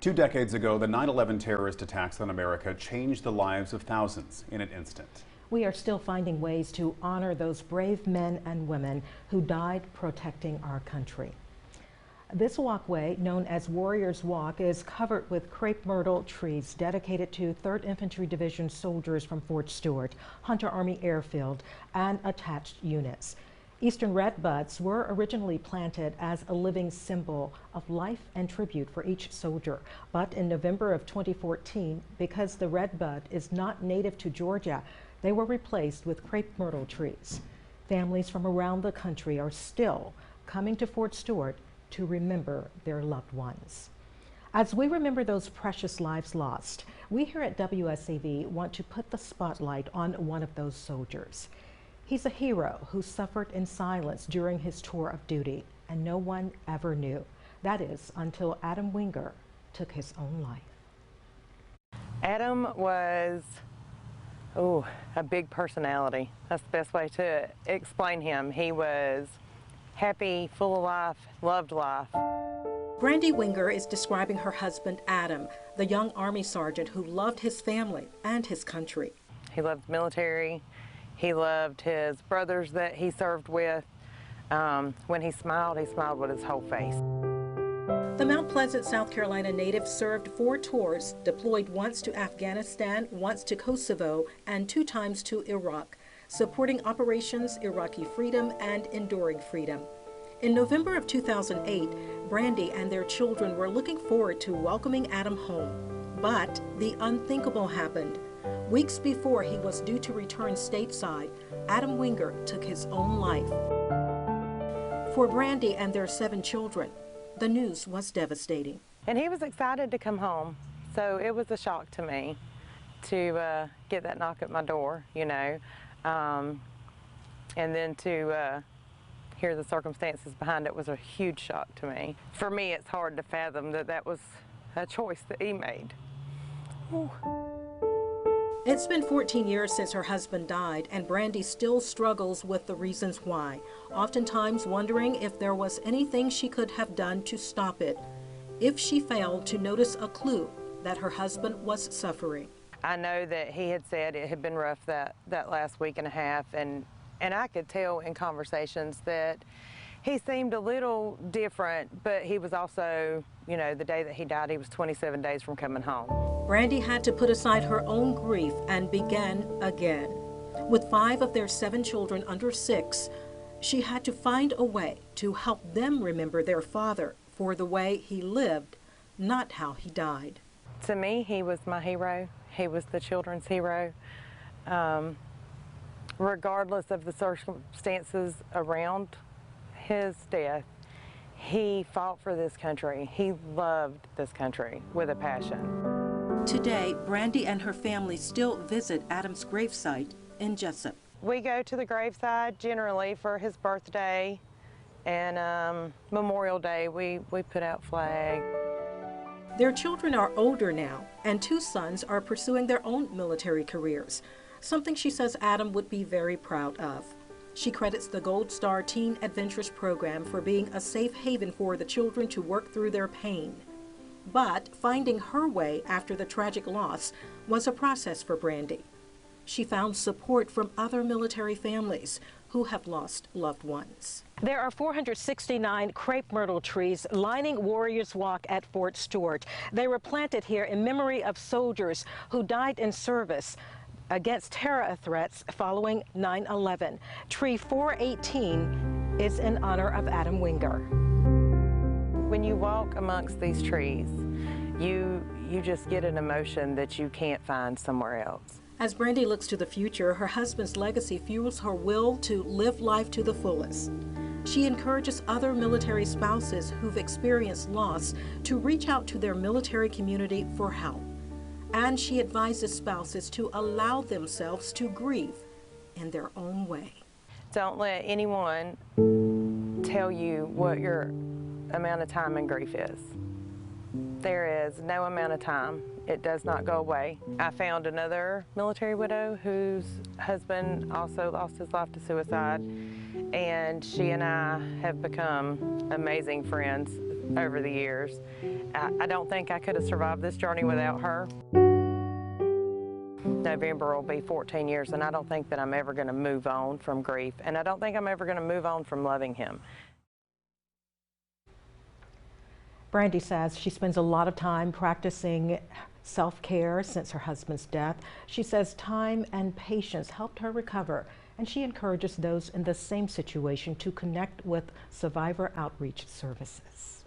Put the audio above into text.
2 decades ago, the 9/11 terrorist attacks on America changed the lives of thousands in an instant. We are still finding ways to honor those brave men and women who died protecting our country. This walkway, known as Warriors Walk, is covered with crepe myrtle trees dedicated to 3rd Infantry Division soldiers from Fort Stewart, Hunter Army Airfield, and attached units. Eastern redbuds were originally planted as a living symbol of life and tribute for each soldier. But in November of 2014, because the redbud is not native to Georgia, they were replaced with crepe myrtle trees. Families from around the country are still coming to Fort Stewart to remember their loved ones. As we remember those precious lives lost, we here at WSAV want to put the spotlight on one of those soldiers. He's a hero who suffered in silence during his tour of duty, and no one ever knew. That is, until Adam Winger took his own life. Adam was, a big personality. That's the best way to explain him. He was happy, full of life, loved life. Brandy Winger is describing her husband, Adam, the young Army sergeant who loved his family and his country. He loved the military. He loved his brothers that he served with. When he smiled with his whole face. The Mount Pleasant, South Carolina native served 4 tours, deployed once to Afghanistan, once to Kosovo, and 2 times to Iraq, supporting operations Iraqi freedom and enduring freedom. In November of 2008, Brandy and their children were looking forward to welcoming Adam home. But the unthinkable happened. Weeks before he was due to return stateside, Adam Winger took his own life. For Brandy and their 7 children, the news was devastating. And he was excited to come home, so it was a shock to me to get that knock at my door, and then to hear the circumstances behind it was a huge shock to me. For me, it's hard to fathom that that was a choice that he made. Ooh. It's been 14 years since her husband died, and Brandy still struggles with the reasons why, oftentimes wondering if there was anything she could have done to stop it, if she failed to notice a clue that her husband was suffering. I know that he had said it had been rough that last week and a half, and I could tell in conversations that he seemed a little different, but he was also, the day that he died, he was 27 days from coming home. Brandy had to put aside her own grief and began again. With 5 of their 7 children under 6, she had to find a way to help them remember their father for the way he lived, not how he died. To me, he was my hero. He was the children's hero. Regardless of the circumstances around his death, he fought for this country. He loved this country with a passion. Today, Brandy and her family still visit Adam's gravesite in Jessup. We go to the graveside generally for his birthday and Memorial Day. We put out flag. Their children are older now, and 2 sons are pursuing their own military careers, something she says Adam would be very proud of. She credits the Gold Star Teen Adventures program for being a safe haven for the children to work through their pain. But finding her way after the tragic loss was a process for Brandy. She found support from other military families who have lost loved ones. There are 469 crepe myrtle trees lining Warriors Walk at Fort Stewart. They were planted here in memory of soldiers who died in service against terror threats following 9/11. Tree 418 is in honor of Adam Winger. When you walk amongst these trees, you just get an emotion that you can't find somewhere else. As Brandy looks to the future, her husband's legacy fuels her will to live life to the fullest. She encourages other military spouses who've experienced loss to reach out to their military community for help. And she advises spouses to allow themselves to grieve in their own way. Don't let anyone tell you what your amount of time in grief is. There is no amount of time. It does not go away. I found another military widow whose husband also lost his life to suicide, and she and I have become amazing friends over the years. I don't think I could have survived this journey without her. November will be 14 years, and I don't think that I'm ever going to move on from grief, and I don't think I'm ever going to move on from loving him. Brandy says she spends a lot of time practicing self-care since her husband's death. She says time and patience helped her recover, and she encourages those in the same situation to connect with survivor outreach services.